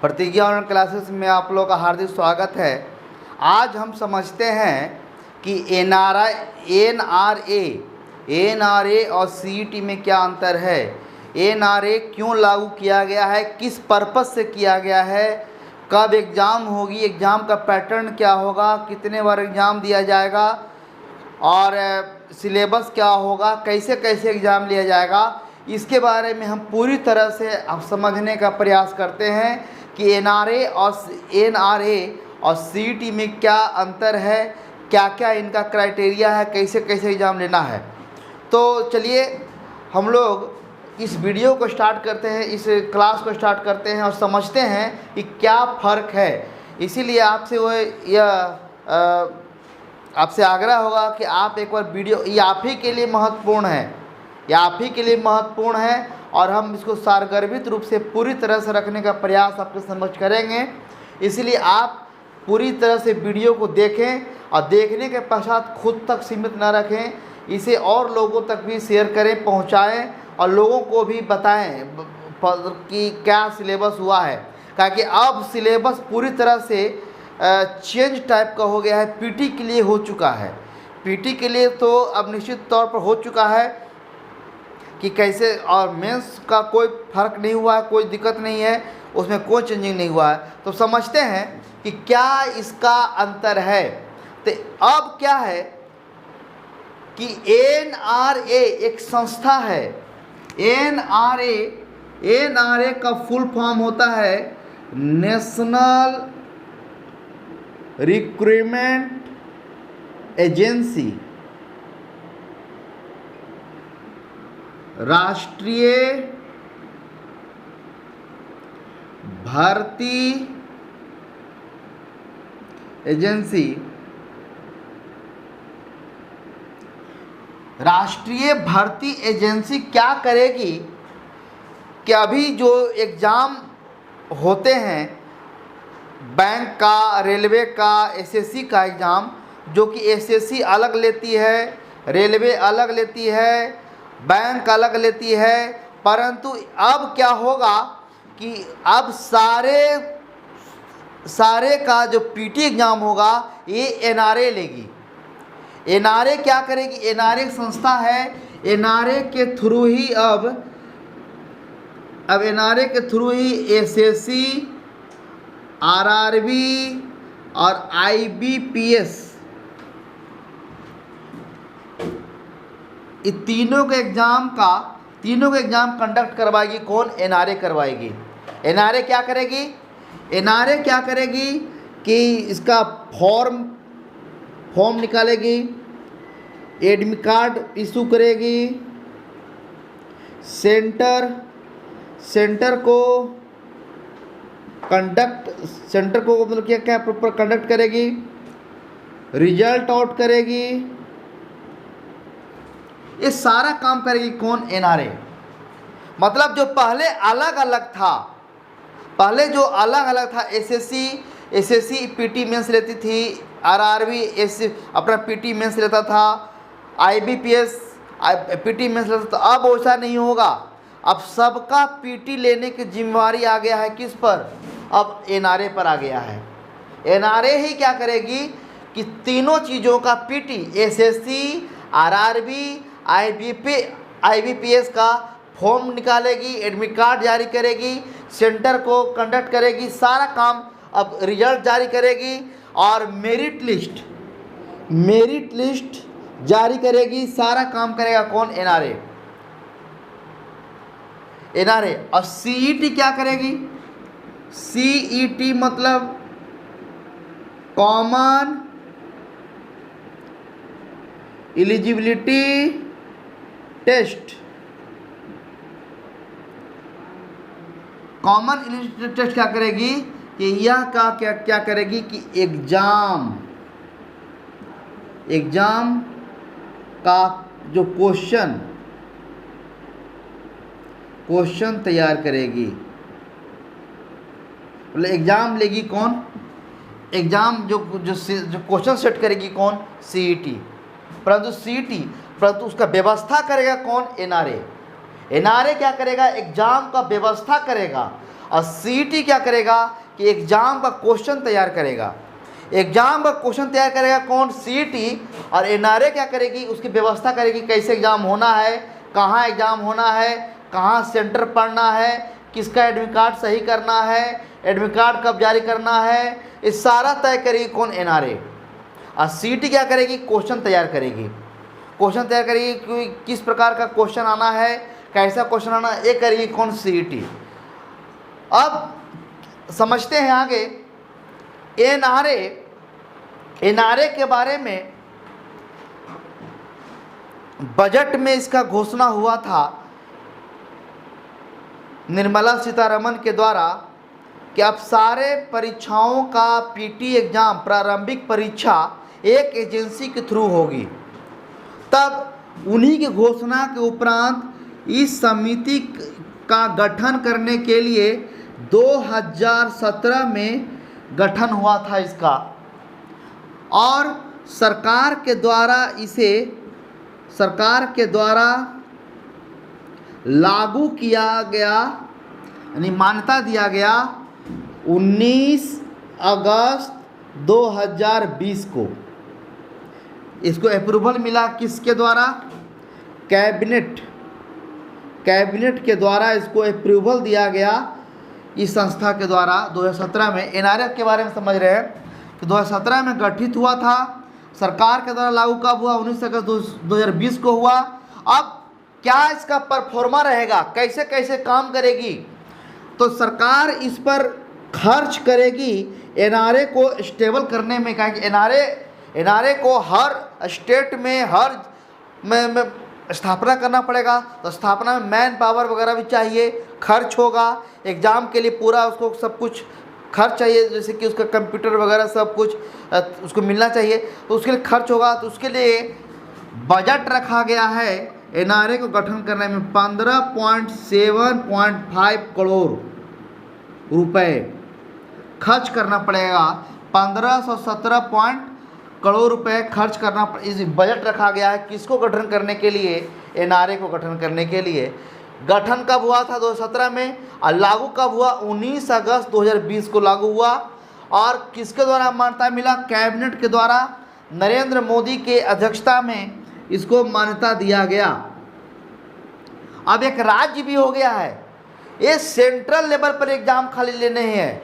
प्रतिज्ञा online classes में आप लोगों का हार्दिक स्वागत है। आज हम समझते हैं कि एनआरए और सीईटी में क्या अंतर है। एनआरए क्यों लागू किया गया है, किस पर्पस से किया गया है, कब एग्ज़ाम होगी, एग्ज़ाम का पैटर्न क्या होगा, कितने बार एग्ज़ाम दिया जाएगा और सिलेबस क्या होगा, कैसे कैसे एग्ज़ाम लिया जाएगा, इसके बारे में हम पूरी तरह से अब समझने का प्रयास करते हैं कि एनआरए और सीईटी में क्या अंतर है, क्या क्या इनका क्राइटेरिया है, कैसे कैसे एग्ज़ाम लेना है। तो चलिए हम लोग इस वीडियो को स्टार्ट करते हैं, इस क्लास को स्टार्ट करते हैं और समझते हैं कि क्या फ़र्क है। इसीलिए आपसे आग्रह होगा कि आप एक बार वीडियो, ये आप ही के लिए महत्वपूर्ण है, ये आप ही के लिए महत्वपूर्ण है और हम इसको सारगर्भित रूप से पूरी तरह से रखने का प्रयास आपके समझ करेंगे। इसलिए आप पूरी तरह से वीडियो को देखें और देखने के पश्चात खुद तक सीमित न रखें, इसे और लोगों तक भी शेयर करें, पहुंचाएं और लोगों को भी बताएं कि क्या सिलेबस हुआ है। क्योंकि अब सिलेबस पूरी तरह से चेंज टाइप का हो गया है, पीटी के लिए हो चुका है। पीटी के लिए तो अब निश्चित तौर पर हो चुका है कि कैसे, और मेंस का कोई फ़र्क नहीं हुआ है, कोई दिक्कत नहीं है, उसमें कोई चेंजिंग नहीं हुआ है। तो समझते हैं कि क्या इसका अंतर है। तो अब क्या है कि एनआरए एक संस्था है। एनआरए का फुल फॉर्म होता है नेशनल रिक्रूटमेंट एजेंसी, राष्ट्रीय भर्ती एजेंसी। राष्ट्रीय भर्ती एजेंसी क्या करेगी कि अभी जो एग्ज़ाम होते हैं, बैंक का, रेलवे का, एसएससी का एग्ज़ाम, जो कि एसएससी अलग लेती है, रेलवे अलग लेती है, बैंक अलग लेती है, परंतु अब क्या होगा कि अब सारे का जो पीटी एग्ज़ाम होगा ये एनआरए लेगी। एनआरए क्या करेगी? एनआरए एक संस्था है, एनआरए के थ्रू ही अब एनआरए के थ्रू ही एसएससी, आरआरबी और आईबीपीएस, ये तीनों के एग्ज़ाम कंडक्ट करवाएगी। कौन? एनआरए करवाएगी। एनआरए क्या करेगी? एनआरए क्या करेगी कि इसका फॉर्म निकालेगी, एडमिट कार्ड इशू करेगी, सेंटर को मतलब क्या प्रॉपर कंडक्ट करेगी, रिजल्ट आउट करेगी, ये सारा काम करेगी। कौन? एनआरए। मतलब जो पहले अलग अलग था, एसएससी पीटी मेंस लेती थी, आरआरबी अपना पीटी मेंस लेता था, आईबीपीएस पीटी मेंस लेता था। अब वैसा नहीं होगा, अब सबका पीटी लेने की जिम्मेवारी आ गया है किस पर? अब एनआरए पर आ गया है। एनआरए ही क्या करेगी कि तीनों चीज़ों का पीटी, एसएससी, आरआरबी, आईबीपीएस का फॉर्म निकालेगी, एडमिट कार्ड जारी करेगी, सेंटर को कंडक्ट करेगी, सारा काम अब रिजल्ट जारी करेगी और मेरिट लिस्ट जारी करेगी, सारा काम करेगा। कौन? एनआरए। और सीईटी क्या करेगी? सीईटी मतलब common eligibility test. Common eligibility test क्या करेगी कि यह क्या करेगी कि एग्जाम का जो क्वेश्चन तैयार करेगी। मतलब एग्ज़ाम लेगी कौन? एग्ज़ाम जो क्वेश्चन सेट करेगी कौन? सीईटी। परंतु उसका व्यवस्था करेगा कौन? एनआरए। एनआरए क्या करेगा? एग्ज़ाम का व्यवस्था करेगा और सीईटी क्या करेगा कि एग्ज़ाम का क्वेश्चन तैयार करेगा। एग्ज़ाम का क्वेश्चन तैयार करेगा कौन? सीईटी। और एनआरए क्या करेगी? उसकी व्यवस्था करेगी कैसे एग्ज़ाम होना है, कहाँ एग्ज़ाम होना है, कहाँ सेंटर पढ़ना है, किसका एडमिट कार्ड सही करना है, एडमिट कार्ड कब जारी करना है, ये सारा तय करेगी कौन? एनआरए। और सीईटी क्या करेगी? क्वेश्चन तैयार करेगी। क्वेश्चन तैयार करेगी कि किस प्रकार का क्वेश्चन आना है, कैसा क्वेश्चन आना है, ये करेगी कौन? सीईटी। अब समझते हैं आगे एनआरए। एनआरए के बारे में बजट में इसका घोषणा हुआ था निर्मला सीतारमण के द्वारा कि अब सारे परीक्षाओं का पीटी एग्ज़ाम प्रारंभिक परीक्षा एक एजेंसी के थ्रू होगी। तब उन्हीं की घोषणा के उपरांत इस समिति का गठन करने के लिए 2017 में गठन हुआ था इसका, और सरकार के द्वारा लागू किया गया, यानी मान्यता दिया गया 19 अगस्त 2020 को। इसको अप्रूवल मिला किसके द्वारा? कैबिनेट के द्वारा इसको अप्रूवल दिया गया इस संस्था के द्वारा 2017 में। एनआरए के बारे में समझ रहे हैं कि 2017 में गठित हुआ था, सरकार के द्वारा लागू कब हुआ? 19 अगस्त 2020 को हुआ। अब क्या इसका परफॉर्मा रहेगा, कैसे कैसे काम करेगी? तो सरकार इस पर खर्च करेगी एनआरए को स्टेबल करने में। क्या एनआरए को हर स्टेट में में स्थापना करना पड़ेगा, तो स्थापना में मैन पावर वगैरह भी चाहिए, खर्च होगा एग्ज़ाम के लिए, पूरा उसको सब कुछ खर्च चाहिए, जैसे कि उसका कंप्यूटर वगैरह सब कुछ उसको मिलना चाहिए, तो उसके लिए खर्च होगा। तो उसके लिए बजट रखा गया है एनआरए को गठन करने में 15.7.5 करोड़ रुपए खर्च करना पड़ेगा। 1517 करोड़ रुपए खर्च करना, इस बजट रखा गया है किसको गठन करने के लिए? एनआरए को गठन करने के लिए। गठन कब हुआ था? 2017 में। और लागू कब हुआ? 19 अगस्त 2020 को लागू हुआ। और किसके द्वारा मान्यता मिला? कैबिनेट के द्वारा नरेंद्र मोदी के अध्यक्षता में इसको मान्यता दिया गया। अब एक राज्य भी हो गया है। ये सेंट्रल लेवल पर एग्ज़ाम खाली लेने हैं,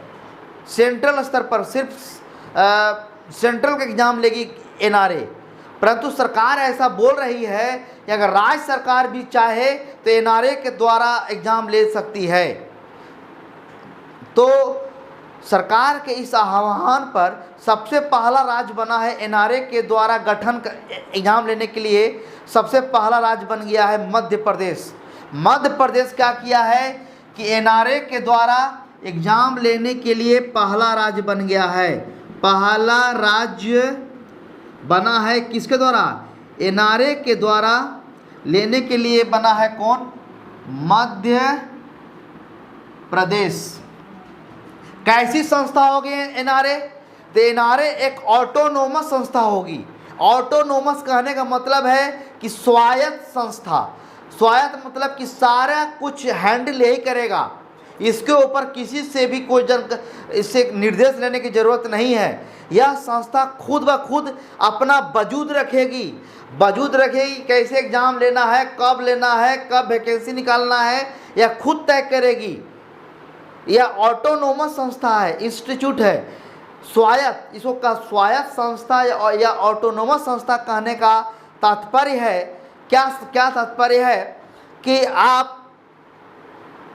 सेंट्रल स्तर पर सिर्फ सेंट्रल का एग्ज़ाम लेगी एनआरए। परंतु सरकार ऐसा बोल रही है कि अगर राज्य सरकार भी चाहे तो एनआरए के द्वारा एग्ज़ाम ले सकती है। तो सरकार के इस आह्वान पर सबसे पहला राज्य बना है एनआरए के द्वारा गठन एग्ज़ाम लेने के लिए। सबसे पहला राज्य बन गया है मध्य प्रदेश। मध्य प्रदेश क्या किया है कि एनआरए के द्वारा एग्ज़ाम लेने के लिए पहला राज्य बन गया है। पहला राज्य बना है किसके द्वारा? एनआरए के द्वारा लेने के लिए बना है कौन? मध्य प्रदेश। कैसी संस्था होगी एनआरए? तो एनआरए एक ऑटोनोमस संस्था होगी। ऑटोनोमस कहने का मतलब है कि स्वायत्त संस्था। स्वायत्त मतलब कि सारा कुछ हैंडल यही करेगा, इसके ऊपर किसी से भी कोई इससे निर्देश लेने की ज़रूरत नहीं है। यह संस्था खुद ब खुद अपना वजूद रखेगी। कैसे एग्ज़ाम लेना है, कब लेना है, कब वैकेंसी निकालना है, यह खुद तय करेगी। यह ऑटोनोमस संस्था है, इंस्टीट्यूट है, स्वायत्त। इसको का स्वायत्त संस्था या ऑटोनोमस संस्था कहने का तात्पर्य है क्या तात्पर्य है कि आप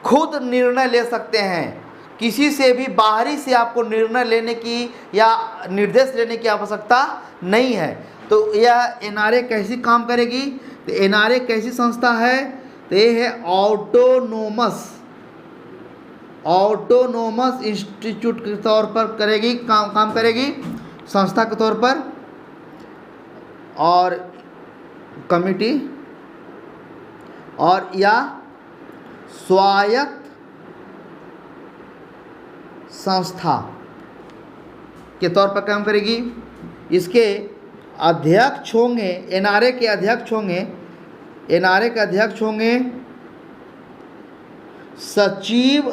खुद निर्णय ले सकते हैं, किसी से भी बाहरी से आपको निर्णय लेने की या निर्देश लेने की आवश्यकता नहीं है। तो यह एनआरए कैसी काम करेगी? तो एनआरए कैसी संस्था है? तो ये है ऑटोनोमस इंस्टीट्यूट के तौर पर करेगी, काम करेगी संस्था के तौर पर, और कमिटी और या स्वायत्त संस्था के तौर पर काम करेगी। इसके अध्यक्ष होंगे, एनआरए के अध्यक्ष होंगे सचिव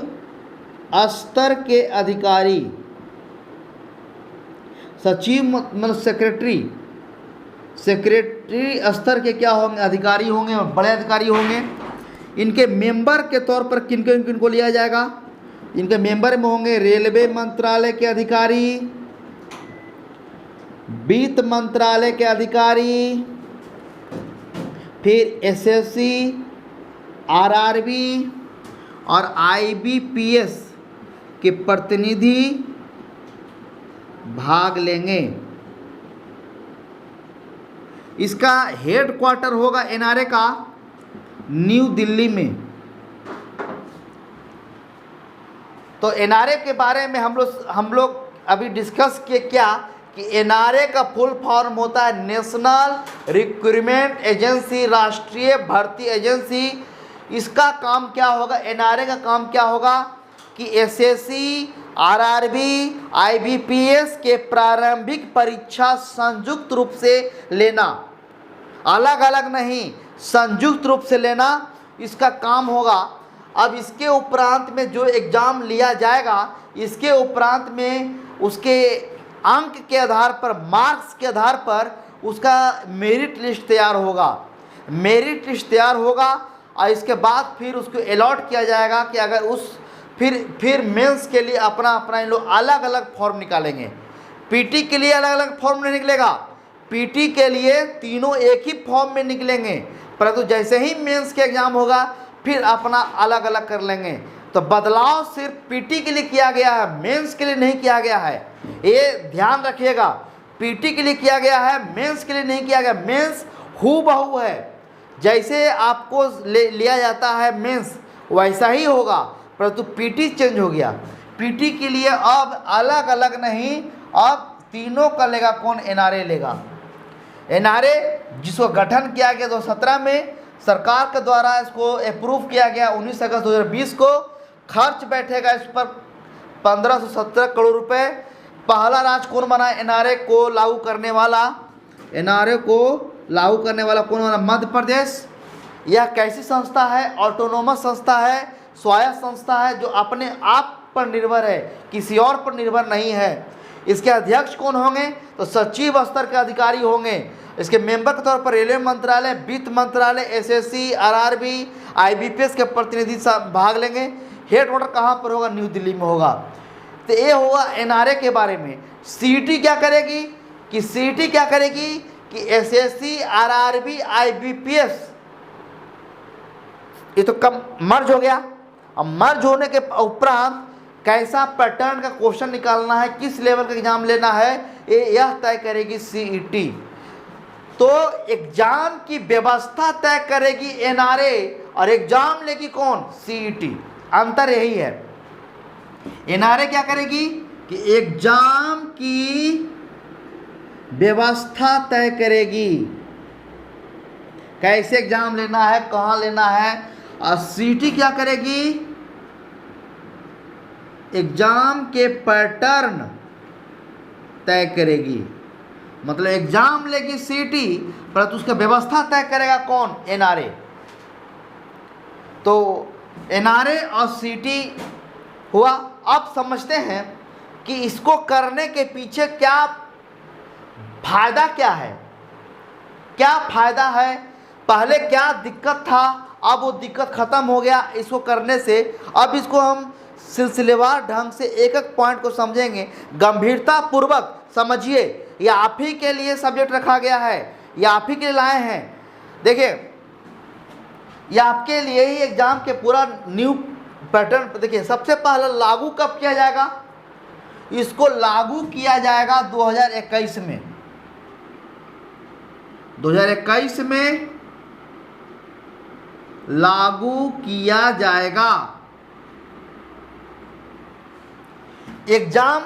स्तर के अधिकारी, सचिव मतलब सेक्रेटरी स्तर के क्या होंगे, अधिकारी होंगे, बड़े अधिकारी होंगे। इनके मेंबर के तौर पर किन किन को लिया जाएगा, इनके मेंबर में होंगे रेलवे मंत्रालय के अधिकारी, वित्त मंत्रालय के अधिकारी, फिर एसएससी, आरआरबी और आईबीपीएस के प्रतिनिधि भाग लेंगे। इसका हेडक्वार्टर होगा एनआरए का न्यू दिल्ली में। तो एनआरए के बारे में हम लोग अभी डिस्कस किए क्या कि एनआरए का फुल फॉर्म होता है नेशनल रिक्रूटमेंट एजेंसी, राष्ट्रीय भर्ती एजेंसी। इसका काम क्या होगा, एनआरए का काम क्या होगा कि एसएससी, आरआरबी, आईबीपीएस के प्रारंभिक परीक्षा संयुक्त रूप से लेना, अलग अलग नहीं, संयुक्त रूप से लेना इसका काम होगा। अब इसके उपरांत में जो एग्ज़ाम लिया जाएगा, इसके उपरांत में उसके अंक के आधार पर, मार्क्स के आधार पर उसका मेरिट लिस्ट तैयार होगा। मेरिट लिस्ट तैयार होगा और इसके बाद फिर उसको अलॉट किया जाएगा कि अगर उस फिर मेंस के लिए अपना अपना इन लोग अलग अलग फॉर्म निकालेंगे। पीटी के लिए अलग अलग फॉर्म नहीं निकलेगा, पीटी के लिए तीनों एक ही फॉर्म में निकलेंगे, परंतु जैसे ही मेंस के एग्ज़ाम होगा फिर अपना अलग अलग कर लेंगे। तो बदलाव सिर्फ पीटी के लिए किया गया है, मेंस के लिए नहीं किया गया है, ये ध्यान रखिएगा। पीटी के लिए किया गया है, मेंस के लिए नहीं किया गया। मेंस हूबहू है, जैसे आपको लिया जाता है मेंस वैसा ही होगा, परंतु पीटी चेंज हो गया। पीटी के लिए अब अलग अलग नहीं, अब तीनों का लेगा कौन, एनआरए लेगा। एनआरए जिसको गठन किया गया 2017 में, सरकार के द्वारा इसको अप्रूव किया गया 19 अगस्त 2020 को। खर्च बैठेगा इस पर 1517 करोड़ रुपए। पहला राज्य कौन बना एनआरए को लागू करने वाला, एनआरए को लागू करने वाला कौन बना, मध्य प्रदेश। यह कैसी संस्था है, ऑटोनोमस संस्था है, स्वायत्त संस्था है जो अपने आप पर निर्भर है, किसी और पर निर्भर नहीं है। इसके अध्यक्ष कौन होंगे, तो सचिव स्तर के अधिकारी होंगे। इसके मेंबर के तौर पर रेलवे मंत्रालय, वित्त मंत्रालय, एसएससी, आरआरबी, आईबीपीएस के प्रतिनिधि भाग लेंगे। हेडक्वार्टर कहाँ पर होगा, न्यू दिल्ली में होगा। तो ये होगा एनआरए के बारे में। सीईटी क्या करेगी कि सीईटी क्या करेगी कि एसएससी, आरआरबी, आईबीपीएस ये तो कम मर्ज हो गया। अब मर्ज होने के उपरांत कैसा पैटर्न का क्वेश्चन निकालना है, किस लेवल का एग्जाम लेना है, यह तय करेगी सीईटी। तो एग्जाम की व्यवस्था तय करेगी एनआरए और एग्जाम लेगी कौन, सीईटी। अंतर यही है। एनआरए क्या करेगी कि एग्जाम की व्यवस्था तय करेगी, कैसे एग्जाम लेना है, कहाँ लेना है। और सीईटी क्या करेगी, एग्जाम के पैटर्न तय करेगी। मतलब एग्जाम लेगी सीईटी, परंतु उसका व्यवस्था तय करेगा कौन, एनआरए। तो एनआरए और सीईटी हुआ। अब समझते हैं कि इसको करने के पीछे क्या फायदा, क्या है, क्या फायदा है। पहले क्या दिक्कत था, अब वो दिक्कत खत्म हो गया इसको करने से। अब इसको हम सिलसिलेवार ढंग से एक एक पॉइंट को समझेंगे, गंभीरता पूर्वक समझिए। ये आप ही के लिए सब्जेक्ट रखा गया है, ये आप ही के लिए लाए हैं। देखिए, ये आपके लिए ही एग्जाम के पूरा न्यू पैटर्न। देखिए, सबसे पहले लागू कब किया जाएगा, इसको लागू किया जाएगा 2021 में। 2021 में लागू किया जाएगा। एग्जाम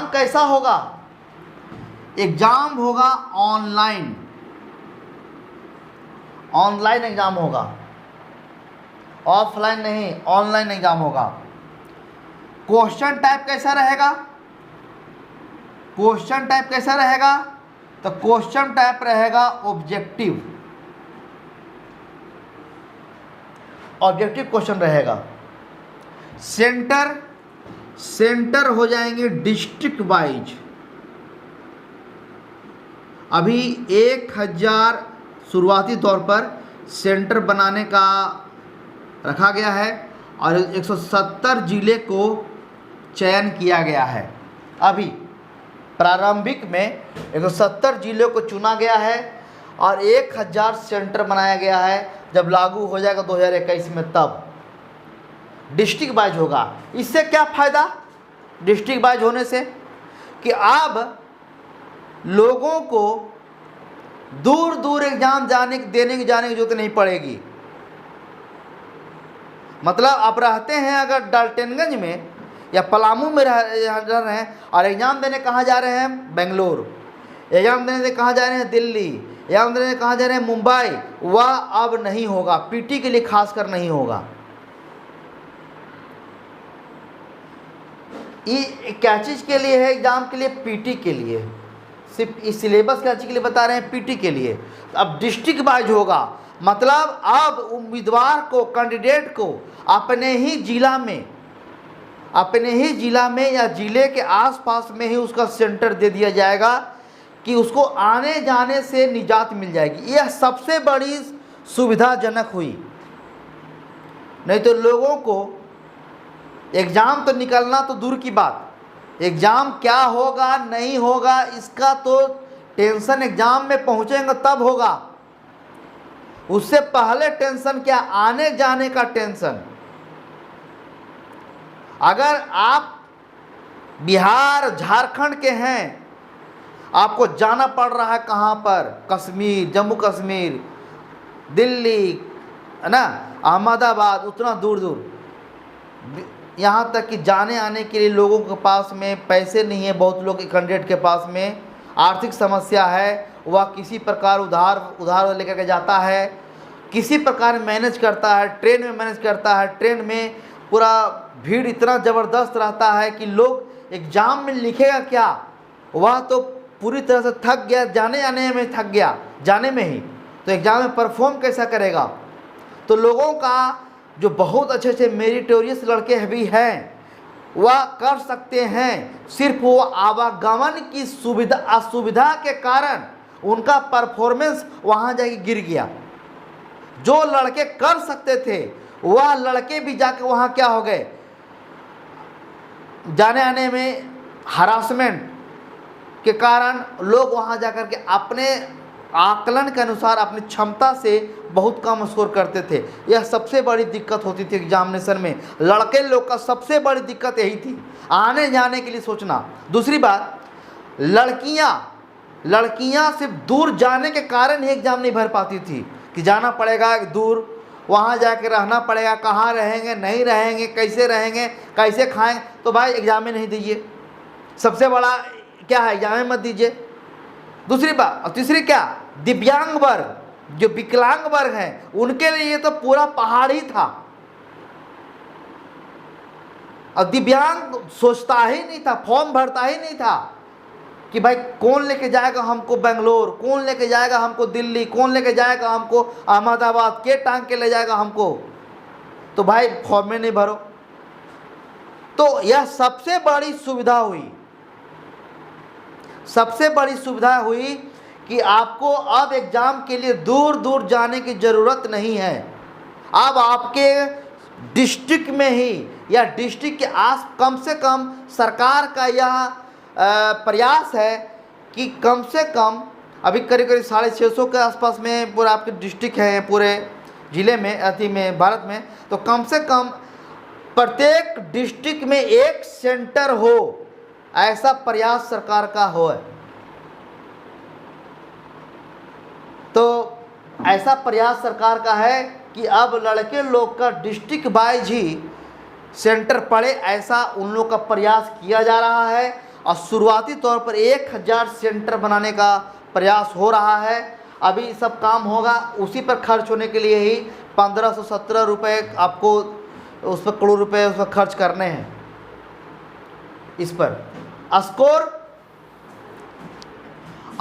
कैसा होगा, एग्जाम होगा ऑनलाइन, ऑनलाइन एग्जाम होगा, ऑफलाइन नहीं, ऑनलाइन एग्जाम होगा। क्वेश्चन टाइप कैसा रहेगा, क्वेश्चन टाइप कैसा रहेगा, तो क्वेश्चन टाइप रहेगा ऑब्जेक्टिव, ऑब्जेक्टिव क्वेश्चन रहेगा। सेंटर हो जाएंगे डिस्ट्रिक्ट वाइज। अभी 1000 शुरुआती तौर पर सेंटर बनाने का रखा गया है और 170 जिले को चयन किया गया है। अभी प्रारंभिक में 170 जिलों को चुना गया है और 1000 सेंटर बनाया गया है। जब लागू हो जाएगा 2021 में तब डिस्ट्रिक्ट वाइज होगा। इससे क्या फ़ायदा डिस्ट्रिक्ट वाइज होने से कि अब लोगों को दूर दूर एग्ज़ाम जाने की ज़रूरत नहीं पड़ेगी। मतलब आप रहते हैं अगर डाल्टनगंज में या पलामू में रह रहे हैं और एग्ज़ाम देने कहाँ जा रहे हैं, बेंगलोर, एग्ज़ाम देने कहाँ जा रहे हैं, दिल्ली, एग्ज़ाम देने कहाँ जा रहे हैं, मुंबई, वह अब नहीं होगा। पीटी के लिए खासकर नहीं होगा। ये क्या चीज़ के लिए है एग्ज़ाम के लिए, पीटी के लिए। सिर्फ इस सिलेबस क्या चीज़ के लिए बता रहे हैं, पीटी के लिए। अब डिस्ट्रिक्ट वाइज होगा, मतलब अब उम्मीदवार को, कैंडिडेट को अपने ही जिला में या जिले के आसपास में ही उसका सेंटर दे दिया जाएगा कि उसको आने जाने से निजात मिल जाएगी। यह सबसे बड़ी सुविधाजनक हुई। नहीं तो लोगों को एग्ज़ाम तो निकलना तो दूर की बात, एग्ज़ाम क्या होगा नहीं होगा इसका तो टेंशन एग्ज़ाम में पहुँचेंगे तब होगा। उससे पहले टेंशन क्या, आने जाने का टेंशन। अगर आप बिहार झारखंड के हैं, आपको जाना पड़ रहा है कहाँ पर, कश्मीर, जम्मू कश्मीर, दिल्ली, है ना, अहमदाबाद, उतना दूर दूर, यहाँ तक कि जाने आने के लिए लोगों के पास में पैसे नहीं है। बहुत लोग कैंडिडेट के पास में आर्थिक समस्या है, वह किसी प्रकार उधार लेकर के जाता है, किसी प्रकार मैनेज करता है, ट्रेन में मैनेज करता है। ट्रेन में पूरा भीड़ इतना ज़बरदस्त रहता है कि लोग एग्ज़ाम में लिखेगा क्या, वह तो पूरी तरह से थक गया, जाने आने में थक गया, जाने में ही, तो एग्ज़ाम में परफॉर्म कैसा करेगा। तो लोगों का जो बहुत अच्छे अच्छे मेरिटोरियस लड़के भी हैं वह कर सकते हैं, सिर्फ वो आवागमन की असुविधा के कारण उनका परफॉर्मेंस वहाँ जाके गिर गया। जो लड़के कर सकते थे वह लड़के भी जाके वहाँ क्या हो गए, जाने आने में हरासमेंट के कारण लोग वहाँ जाकर के अपने आकलन के अनुसार अपनी क्षमता से बहुत कम स्कोर करते थे। यह सबसे बड़ी दिक्कत होती थी एग्जामिनेशन में। लड़के लोग का सबसे बड़ी दिक्कत यही थी, आने जाने के लिए सोचना। दूसरी बात, लड़कियां सिर्फ दूर जाने के कारण ही एग्ज़ाम नहीं भर पाती थी कि जाना पड़ेगा दूर, वहाँ जाके रहना पड़ेगा, कहाँ रहेंगे नहीं रहेंगे, कैसे रहेंगे, कैसे खाएंगे। तो भाई एग्ज़ाम में नहीं दीजिए, सबसे बड़ा क्या है, एग्ज़ाम में मत दीजिए। दूसरी बात, और तीसरी क्या, दिव्यांग वर्ग, जो विकलांग वर्ग हैं, उनके लिए तो पूरा पहाड़ ही था। और दिव्यांग सोचता ही नहीं था, फॉर्म भरता ही नहीं था कि भाई कौन लेके जाएगा हमको बेंगलोर, कौन लेके जाएगा हमको दिल्ली, कौन लेके जाएगा हमको अहमदाबाद, के टांग के ले जाएगा हमको। तो भाई फॉर्म में नहीं भरो। तो यह सबसे बड़ी सुविधा हुई, सबसे बड़ी सुविधा हुई कि आपको अब एग्ज़ाम के लिए दूर दूर जाने की ज़रूरत नहीं है। अब आपके डिस्ट्रिक्ट में ही या डिस्ट्रिक्ट के आस, कम से कम सरकार का यह प्रयास है कि कम से कम अभी करीब 650 के आसपास में पूरा आपके डिस्ट्रिक्ट है पूरे ज़िले में, भारत में। तो कम से कम प्रत्येक डिस्ट्रिक्ट में एक सेंटर हो, ऐसा प्रयास सरकार का हो। तो ऐसा प्रयास सरकार का है कि अब लड़के लोग का डिस्ट्रिक्ट वाइज ही सेंटर पड़े, ऐसा उन लोग का प्रयास किया जा रहा है। और शुरुआती तौर पर 1000 सेंटर बनाने का प्रयास हो रहा है। अभी सब काम होगा, उसी पर खर्च होने के लिए ही 1517 रुपये आपको उस पर करोड़ रुपये उस पर खर्च करने हैं। इस पर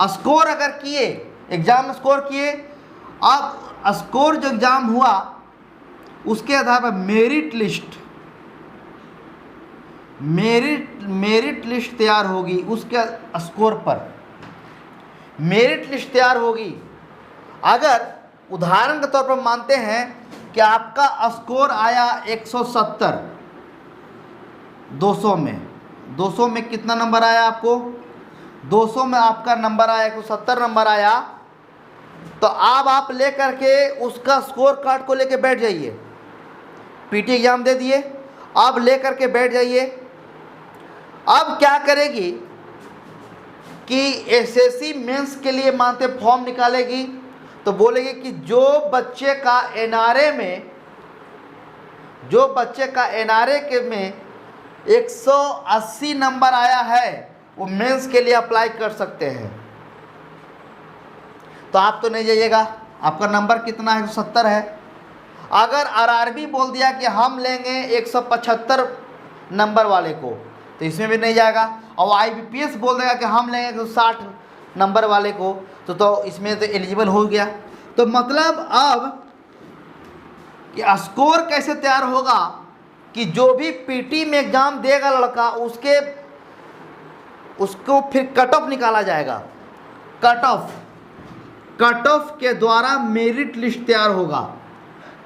स्कोर अगर किए, एग्ज़ाम स्कोर किए, अब स्कोर जो एग्ज़ाम हुआ उसके आधार पर मेरिट लिस्ट तैयार होगी, उसके स्कोर पर मेरिट लिस्ट तैयार होगी। अगर उदाहरण के तौर पर मानते हैं कि आपका स्कोर आया 170 200 में कितना नंबर आया आपको? 200 में आपका नंबर आया 170 नंबर आया, तो अब आप ले करके उसका स्कोर कार्ड को लेके बैठ जाइए। पीटी एग्जाम दे दिए, अब ले करके बैठ जाइए। अब क्या करेगी कि एसएससी मेंस के लिए मानते फॉर्म निकालेगी, तो बोलेगी कि जो बच्चे का एनआरए के में 180 नंबर आया है वो मेंस के लिए अप्लाई कर सकते हैं। तो आप तो नहीं जाइएगा, आपका नंबर कितना है? 170 है। अगर आरआरबी बोल दिया कि हम लेंगे 175 नंबर वाले को, तो इसमें भी नहीं जाएगा। और आईबीपीएस बोल देगा कि हम लेंगे 160 नंबर वाले को, तो इसमें तो एलिजिबल हो गया। तो मतलब अब कि स्कोर कैसे तैयार होगा कि जो भी पीटी में एग्ज़ाम देगा लड़का, उसको फिर कट ऑफ निकाला जाएगा। कट ऑफ के द्वारा मेरिट लिस्ट तैयार होगा।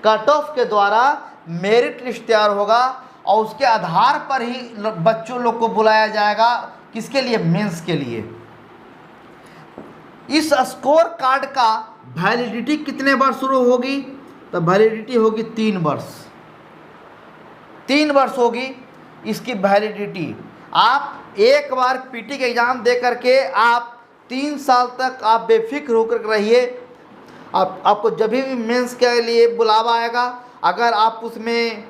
कट ऑफ के द्वारा मेरिट लिस्ट तैयार होगा और उसके आधार पर ही बच्चों लोग को बुलाया जाएगा। किसके लिए? मेंस के लिए। इस स्कोर कार्ड का वैलिडिटी कितने वर्ष शुरू होगी? तो वैलिडिटी होगी 3 वर्ष। 3 वर्ष होगी इसकी वैलिडिटी। आप एक बार पीटी के एग्ज़ाम दे करके आप 3 साल तक आप बेफिक्र होकर रहिए। आपको जब भी मेंस के लिए बुलावा आएगा, अगर आप उसमें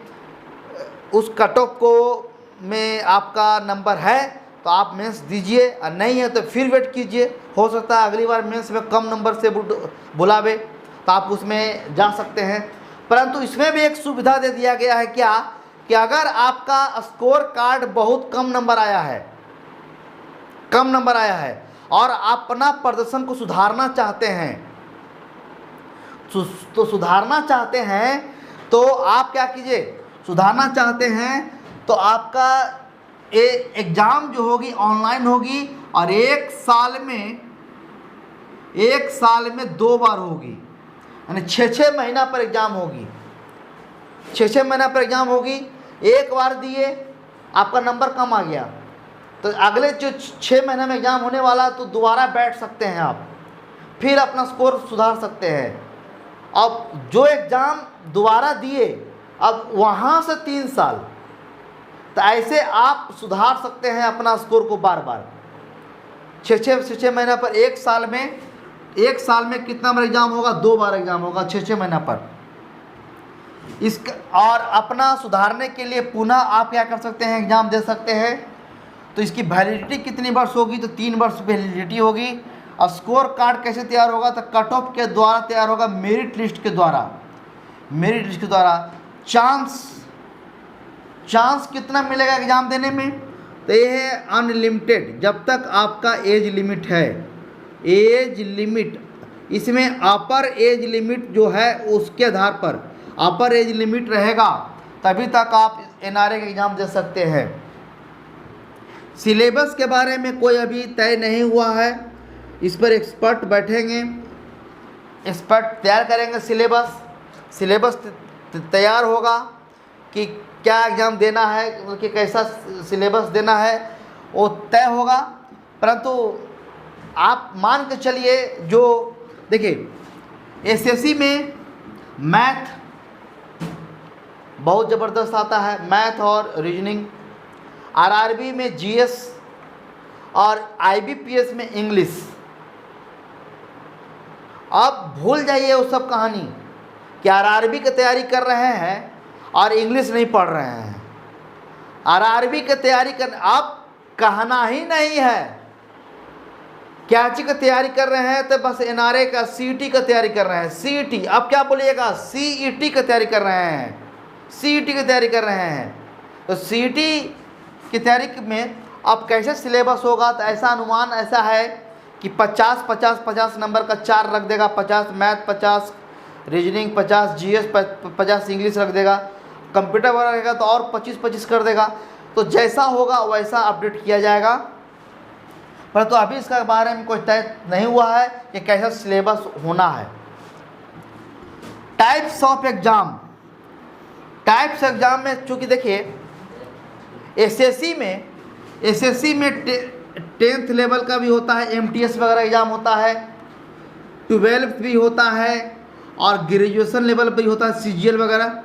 उस कट ऑफ को में आपका नंबर है तो आप मेंस दीजिए, और नहीं है तो फिर वेट कीजिए। हो सकता है अगली बार मेंस में कम नंबर से बुलावे, तो आप उसमें जा सकते हैं। परंतु इसमें भी एक सुविधा दे दिया गया है, क्या कि अगर आपका स्कोर कार्ड बहुत कम नंबर आया है और आप अपना प्रदर्शन को सुधारना चाहते हैं, तो आप क्या कीजिए? सुधारना चाहते हैं तो आपका एग्ज़ाम जो होगी ऑनलाइन होगी, और एक साल में 2 बार होगी, यानी 6 महीना पर एग्ज़ाम होगी। 6 महीना पर एग्ज़ाम होगी। एक बार दिए, आपका नंबर कम आ गया, तो अगले जो 6 महीने में एग्ज़ाम होने वाला, तो दोबारा बैठ सकते हैं आप, फिर अपना स्कोर सुधार सकते हैं। अब जो एग्ज़ाम दोबारा दिए, अब वहाँ से 3 साल, तो ऐसे आप सुधार सकते हैं अपना स्कोर को बार बार। 6 महीना पर एक साल में कितना बार एग्ज़ाम होगा? 2 बार एग्ज़ाम होगा 6 महीना पर। इसका और अपना सुधारने के लिए पुनः आप क्या कर सकते हैं? एग्ज़ाम दे सकते हैं। तो इसकी वैलिडिटी कितनी वर्ष होगी? तो 3 वर्ष वैलिडिटी होगी। और स्कोर कार्ड कैसे तैयार होगा? तो कट ऑफ के द्वारा तैयार होगा, मेरिट लिस्ट के द्वारा। चांस कितना मिलेगा एग्ज़ाम देने में? तो ये है अनलिमिटेड, जब तक आपका एज लिमिट है। एज लिमिट इसमें अपर एज लिमिट जो है उसके आधार पर अपर एज लिमिट रहेगा, तभी तक आप एनआरए का एग्ज़ाम दे सकते हैं। सिलेबस के बारे में कोई अभी तय नहीं हुआ है, इस पर एक्सपर्ट बैठेंगे, एक्सपर्ट तैयार करेंगे। सिलेबस तैयार होगा कि क्या एग्ज़ाम देना है, कि कैसा सिलेबस देना है, वो तय होगा। परंतु आप मान के चलिए, जो देखिए एसएससी में मैथ बहुत ज़बरदस्त आता है, मैथ और रीजनिंग। आरआरबी में जीएस और आईबीपीएस में इंग्लिश। अब भूल जाइए वो सब कहानी कि आरआरबी की तैयारी कर रहे हैं और इंग्लिश नहीं पढ़ रहे हैं। आरआरबी की तैयारी कर, अब कहना ही नहीं है क्या चीज़ की तैयारी कर रहे हैं, तो बस एनआरए का सीईटी का तैयारी कर रहे हैं। सीईटी, अब क्या बोलिएगा? सीईटी की तैयारी कर रहे हैं, सीईटी की तैयारी कर रहे हैं। तो सीईटी की तैयारी में अब कैसे सिलेबस होगा? तो ऐसा अनुमान ऐसा है कि 50 नंबर का 4 रख देगा, 50 मैथ, 50 रीजनिंग, 50 जीएस, 50 इंग्लिश रख देगा। कंप्यूटर वाला रहेगा तो और 25 कर देगा। तो जैसा होगा वैसा अपडेट किया जाएगा, परंतु अभी इसका बारे में कोई तय नहीं हुआ है कि कैसा सिलेबस होना है। Types of exam, types exam में चूँकि देखिए एसएससी में 10th लेवल का भी होता है, एमटीएस वगैरह एग्ज़ाम होता है, 12th भी होता है और ग्रेजुएशन लेवल भी होता है, सीजीएल वगैरह।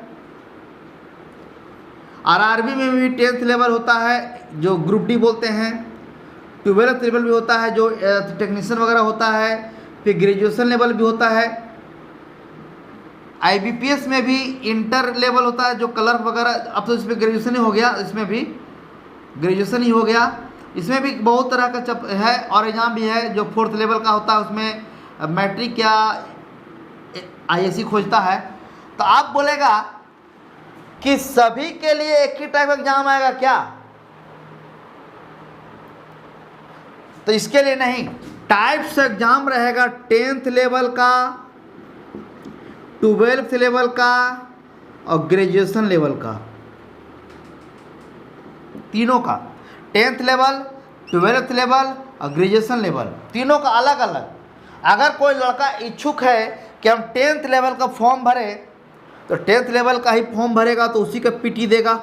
आरआरबी में भी 10th लेवल होता है जो ग्रुप डी बोलते हैं, 12th लेवल भी होता है जो टेक्नीशियन वगैरह होता है, फिर ग्रेजुएशन लेवल भी होता है। आईबीपीएस में भी इंटर लेवल होता है जो क्लर्क वगैरह, अब तो इसमें ग्रेजुएशन ही हो गया, इसमें भी ग्रेजुएशन ही हो गया। इसमें भी बहुत तरह का है और एग्ज़ाम भी है जो 4th लेवल का होता है, उसमें मैट्रिक या आईएससी खोजता है। तो आप बोलेगा कि सभी के लिए एक ही टाइप एग्जाम आएगा क्या? तो इसके लिए नहीं, टाइप्स एग्जाम रहेगा 10th लेवल का, 12th लेवल का और ग्रेजुएशन लेवल का, तीनों का। 10th लेवल, 12th लेवल और ग्रेजुएशन लेवल, तीनों का अलग अलग। अगर कोई लड़का इच्छुक है कि हम 10th लेवल का फॉर्म भरें तो 10th लेवल का ही फॉर्म भरेगा तो उसी का पीटी देगा।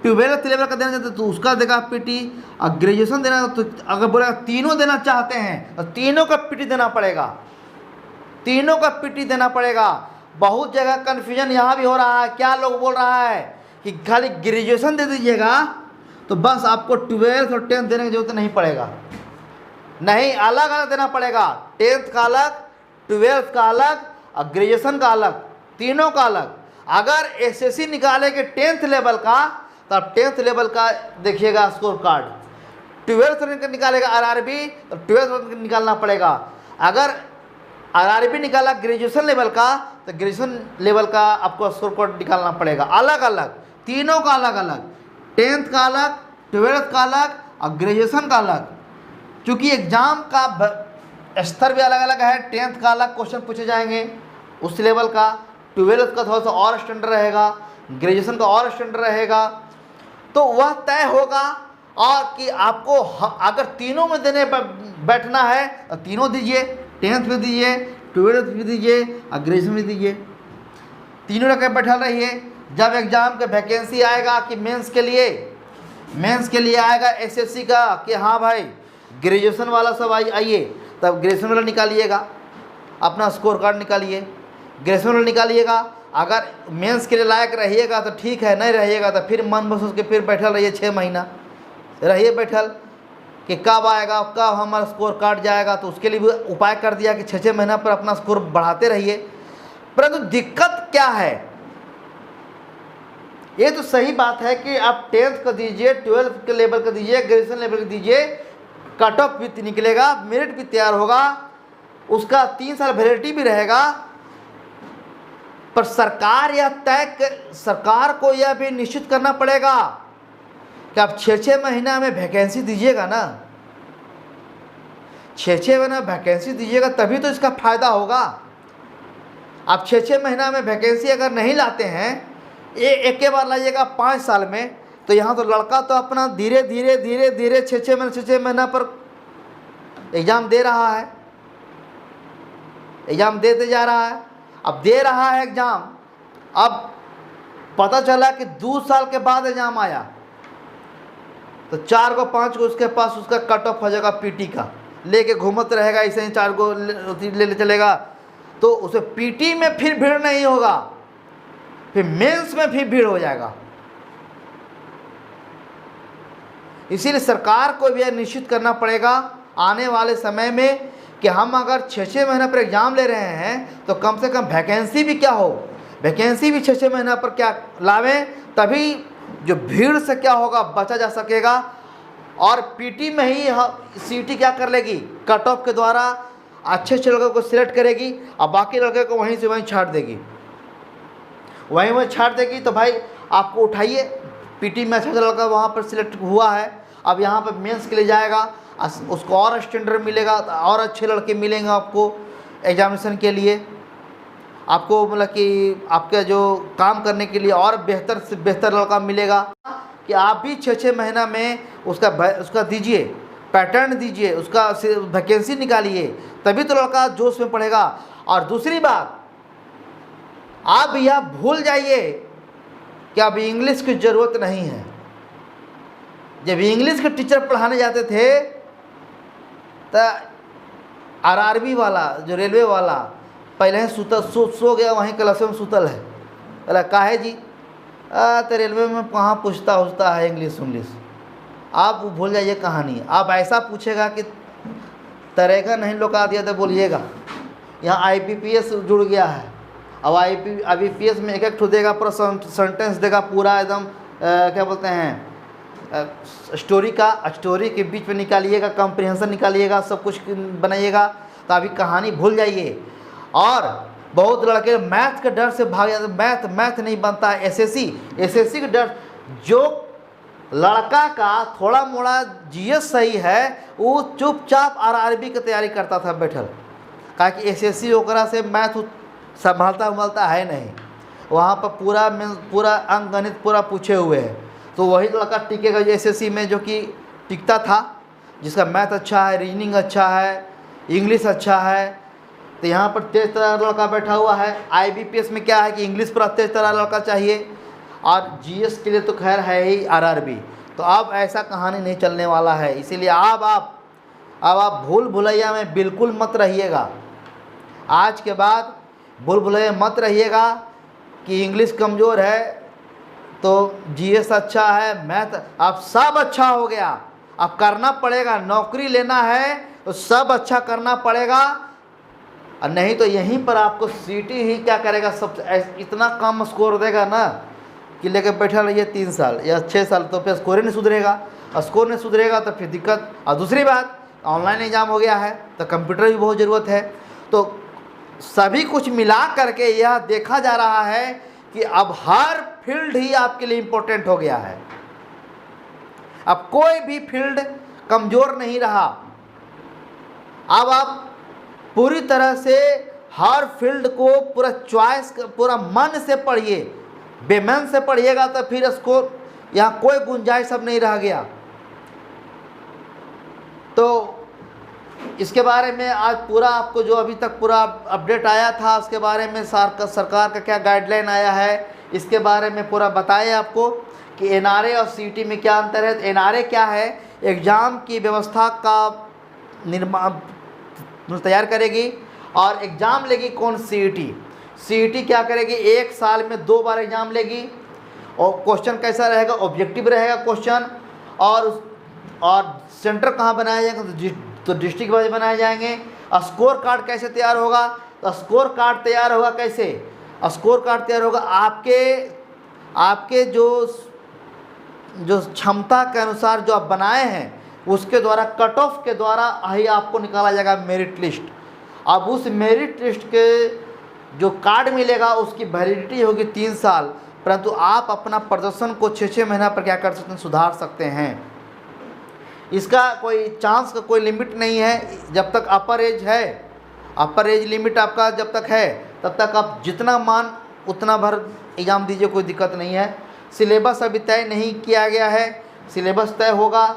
12th लेवल का देना चाहते तो उसका देगा पीटी, और ग्रेजुएशन देना तो अगर बोलेगा तीनों देना चाहते हैं तो तीनों का पीटी देना पड़ेगा, तीनों का पीटी देना पड़ेगा। बहुत जगह कन्फ्यूजन यहाँ भी हो रहा है, क्या लोग बोल रहा है कि खाली ग्रेजुएशन दे दीजिएगा तो बस आपको 12th और 10th देने की जरूरत नहीं पड़ेगा। नहीं, अलग अलग देना पड़ेगा, 10th का अलग, 12th का अलग और ग्रेजुएशन का अलग, तीनों का अलग। अगर एसएससी निकालेंगे 10th लेवल का तो आप 10th लेवल का देखिएगा स्कोर कार्ड, 12th निकालेगा आरआरबी तो 12th निकालना पड़ेगा। अगर आरआरबी निकाला ग्रेजुएशन लेवल का तो ग्रेजुएशन लेवल का आपको स्कोर कार्ड निकालना पड़ेगा, अलग अलग, तीनों का अलग अलग, 10th का अलग, 12th का अलग और ग्रेजुएशन का अलग। क्योंकि एग्ज़ाम का स्तर भी अलग अलग है, 10th का अलग क्वेश्चन पूछे जाएंगे उस लेवल का, 12th का थोड़ा सा और स्टैंडर्ड रहेगा, ग्रेजुएशन का और स्टैंडर्ड रहेगा। तो वह तय होगा और कि आपको अगर तीनों में देने बैठना है तो तीनों दीजिए, 10th भी दीजिए, 12th भी दीजिए और ग्रेजुएशन भी दीजिए, तीनों रखे बैठल रहिए। जब एग्ज़ाम के वैकेंसी आएगा कि मेंस के लिए आएगा एसएससी का कि हाँ भाई ग्रेजुएशन वाला सब आइए, तब ग्रेजुएशन वाला निकालिएगा, अपना स्कोर कार्ड निकालिए, ग्रेजुएशन वाला निकालिएगा। अगर मेंस के लिए लायक रहिएगा तो ठीक है, नहीं रहिएगा तो फिर मन बस उसके फिर बैठल रहिए, 6 महीना रहिए बैठल कि कब आएगा, कब हमारा स्कोर कार्ड जाएगा। तो उसके लिए भी उपाय कर दिया कि 6 महीना पर अपना स्कोर बढ़ाते रहिए। परंतु दिक्कत क्या है, ये तो सही बात है कि आप 10th का दीजिए, 12th के लेवल का दीजिए, ग्रेजुएशन लेवल का दीजिए, कट ऑफ भी निकलेगा, मेरिट भी तैयार होगा, उसका 3 साल वैलिडिटी भी रहेगा। पर सरकार को यह भी निश्चित करना पड़ेगा कि आप 6 महीना में वैकेंसी दीजिएगा ना, 6 महीना वैकेंसी दीजिएगा तभी तो इसका फ़ायदा होगा। आप 6 महीना में वैकेंसी अगर नहीं लाते हैं, एक के बार लाइएगा 5 साल में, तो यहाँ तो लड़का तो अपना धीरे धीरे 6 महीना पर एग्ज़ाम दे रहा है, एग्ज़ाम देते जा रहा है। अब दे रहा है एग्ज़ाम, अब पता चला कि 2 साल के बाद एग्ज़ाम आया तो 4 को 5 को उसके पास उसका कट ऑफ हो जाएगा, पीटी का लेके घूमत रहेगा, ऐसे ही 4 को ले चलेगा। तो उसे पीटी में फिर भीड़ नहीं होगा, फिर मेंस में फिर भीड़ हो जाएगा। इसीलिए सरकार को भी यह निश्चित करना पड़ेगा आने वाले समय में कि हम अगर 6 महीना पर एग्ज़ाम ले रहे हैं तो कम से कम वैकेंसी भी क्या हो, वैकेंसी भी 6 महीना पर क्या लावें, तभी जो भीड़ से क्या होगा बचा जा सकेगा। और पीटी में ही सीटी क्या कर लेगी, कट ऑफ के द्वारा अच्छे लड़कों को सिलेक्ट करेगी और बाकी लड़के को वहीं से वहीं छाट देगी, वहीं छाट देगी। तो भाई आपको उठाइए, पीटी में अच्छा लड़का वहाँ पर सिलेक्ट हुआ है, अब यहाँ पर मेंस के लिए जाएगा, उसको और स्टैंडर्ड मिलेगा, और अच्छे लड़के मिलेंगे आपको एग्जामिनेशन के लिए, आपको मतलब कि आपके जो काम करने के लिए और बेहतर से बेहतर लड़का मिलेगा। कि आप भी 6-6 महीना में उसका दीजिए, पैटर्न दीजिए, उसका वैकेंसी निकालिए, तभी तो लड़का जोश में पढ़ेगा। और दूसरी बात, आप यह भूल जाइए कि अब इंग्लिश की ज़रूरत नहीं है। जब इंग्लिश के टीचर पढ़ाने जाते थे तो आरआरबी वाला, जो रेलवे वाला, पहले ही सो गया वहीं क्लास में सुतल है। बोला काहे जी, तो रेलवे में कहाँ पूछता है इंग्लिश। आप भूल जाइए कहानी। आप ऐसा पूछेगा कि तरेगा नहीं लौका दिया तो बोलिएगा। यहाँ आईपीपीएस जुड़ गया है। अब आईपीपीएस में एक ठो देगा, पूरा सेंटेंस देगा, पूरा एकदम क्या बोलते हैं, स्टोरी के बीच में निकालिएगा, कॉम्प्रिहेंशन निकालिएगा, सब कुछ बनाइएगा। तो अभी कहानी भूल जाइए। और बहुत लड़के मैथ के डर से भाग जाते, मैथ नहीं बनता है। एसएससी के डर, जो लड़का का थोड़ा मोड़ा जीएस सही है वो चुपचाप आरआरबी की तैयारी करता था बैठल, कहा कि एसएससी ओकरा से मैथ संभालता है नहीं। वहाँ पर पूरा अंक गणित पूरा पूछे हुए है। तो वही लड़का टिकेगा एसएससी में जो कि टिकता था, जिसका मैथ अच्छा है, रीजनिंग अच्छा है, इंग्लिश अच्छा है। तो यहाँ पर तेज तरह लड़का बैठा हुआ है। आईबीपीएस में क्या है कि इंग्लिश पर तेज तरह लड़का चाहिए, और जीएस के लिए तो खैर है ही आरआरबी। तो अब ऐसा कहानी नहीं चलने वाला है। इसीलिए अब आप भूल भुलैया में बिल्कुल मत रहिएगा। आज के बाद भूल भुलैया मत रहिएगा कि इंग्लिश कमज़ोर है तो जीएस अच्छा है, मैथ, अब सब अच्छा हो गया। अब करना पड़ेगा, नौकरी लेना है तो सब अच्छा करना पड़ेगा, और नहीं तो यहीं पर आपको सीटी ही क्या करेगा, सब इतना कम स्कोर देगा ना कि लेके बैठा रहिए 3 साल या 6 साल, तो फिर स्कोर ही नहीं सुधरेगा। और स्कोर नहीं सुधरेगा तो फिर दिक्कत। और दूसरी बात, ऑनलाइन एग्ज़ाम हो गया है तो कंप्यूटर भी बहुत ज़रूरत है। तो सभी कुछ मिला करके यह देखा जा रहा है कि अब हर फील्ड ही आपके लिए इम्पोर्टेंट हो गया है। अब कोई भी फील्ड कमज़ोर नहीं रहा। अब आप पूरी तरह से हर फील्ड को पूरा चॉइस, पूरा मन से पढ़िए। बेमन से पढ़िएगा तो फिर स्कोर, यहाँ कोई गुंजाइश अब नहीं रह गया। तो इसके बारे में आज पूरा आपको जो अभी तक पूरा अपडेट आया था, उसके बारे में सरकार का क्या गाइडलाइन आया है, इसके बारे में पूरा बताए आपको कि एनआरए और सीईटी में क्या अंतर है। एनआरए क्या है, एग्ज़ाम की व्यवस्था का निर्माण तैयार करेगी, और एग्ज़ाम लेगी कौन, सीईटी क्या करेगी, 1 साल में 2 बार एग्ज़ाम लेगी। और क्वेश्चन कैसा रहेगा, ऑब्जेक्टिव रहेगा क्वेश्चन, और सेंटर कहाँ बनाया जाएगा, तो डिस्ट्रिक्ट वाइज बनाए जाएंगे। स्कोर कार्ड कैसे तैयार होगा, तो स्कोर कार्ड तैयार होगा कैसे, स्कोर कार्ड तैयार होगा आपके जो क्षमता के अनुसार जो आप बनाए हैं उसके द्वारा, कट ऑफ के द्वारा ही आपको निकाला जाएगा मेरिट लिस्ट। अब उस मेरिट लिस्ट के जो कार्ड मिलेगा उसकी वैलिडिटी होगी 3 साल, परंतु आप अपना प्रदर्शन को 6-6 महीना पर क्या कर सकते हैं, सुधार सकते हैं। इसका कोई चांस का कोई लिमिट नहीं है। जब तक अपर एज है, अपर एज लिमिट आपका जब तक है, तब तक आप जितना मान उतना भर एग्ज़ाम दीजिए, कोई दिक्कत नहीं है। सिलेबस अभी तय नहीं किया गया है, सिलेबस तय होगा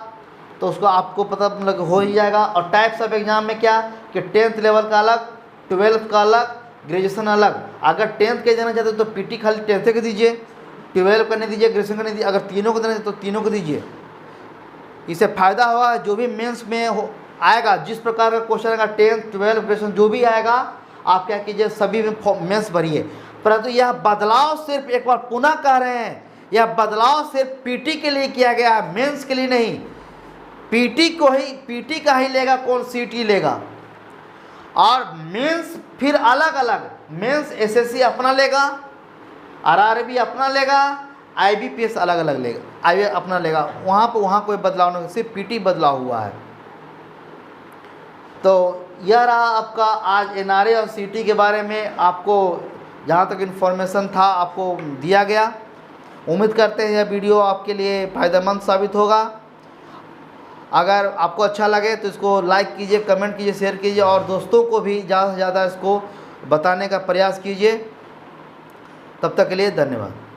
तो उसको आपको पता मतलब हो ही जाएगा। और टाइप्स ऑफ एग्ज़ाम में क्या कि 10th लेवल का अलग, 12th का अलग, ग्रेजुएशन अलग। अगर 10th के देना चाहते तो पीटी खाली 10th के दीजिए, 12 का नहीं दीजिए, ग्रेजुएशन का नहीं दीजिए। अगर तीनों को देना तो तीनों को दीजिए। इससे फ़ायदा होगा, जो भी मेंस में आएगा, जिस प्रकार का क्वेश्चन आएगा, 10th 12 ग्रेजुएशन जो भी आएगा, आप क्या कीजिए, सभी में मेंस भरिए। परंतु यह बदलाव सिर्फ, एक बार पुनः कह रहे हैं, यह बदलाव सिर्फ पीटी के लिए किया गया है, मेंस के लिए नहीं। पीटी का ही लेगा कौन, सीटी लेगा। और मेंस फिर अलग अलग, मेंस एसएससी अपना लेगा, आरआरबी अपना लेगा, आईबीपीएस अलग अलग लेगा, आईबी अपना लेगा। वहाँ कोई बदलाव नहीं, सिर्फ पीटी बदलाव हुआ है। तो यह रहा आपका आज एनआरए और सीटी के बारे में आपको जहाँ तक इन्फॉर्मेशन था आपको दिया गया। उम्मीद करते हैं यह वीडियो आपके लिए फ़ायदेमंद साबित होगा। अगर आपको अच्छा लगे तो इसको लाइक कीजिए, कमेंट कीजिए, शेयर कीजिए, और दोस्तों को भी ज़्यादा से ज़्यादा इसको बताने का प्रयास कीजिए। तब तक के लिए धन्यवाद।